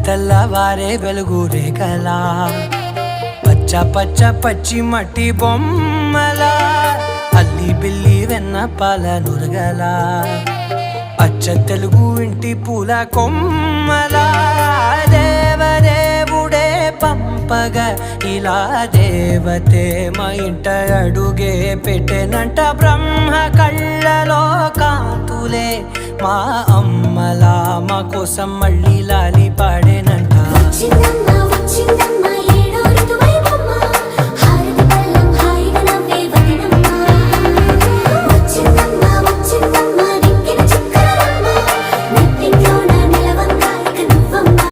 తెల్లవారే వెలుగు రేఖలా పచ్చ పచ్చ పచ్చి మట్టి బొమ్మలా అల్లి బిల్లి వెన్న పాల నురగలా అచ్చ తెలుగు ఇంటి పూల కొమ్మలా దేవదేవుడే పంపగా ఇలా దేవతే మా ఇంట అడుగే పెట్టెనంట బ్రహ్మ కళ్ళలో కాంతులే మా అమ్మలా మా కోసం మళ్ళీ లాలి పాడే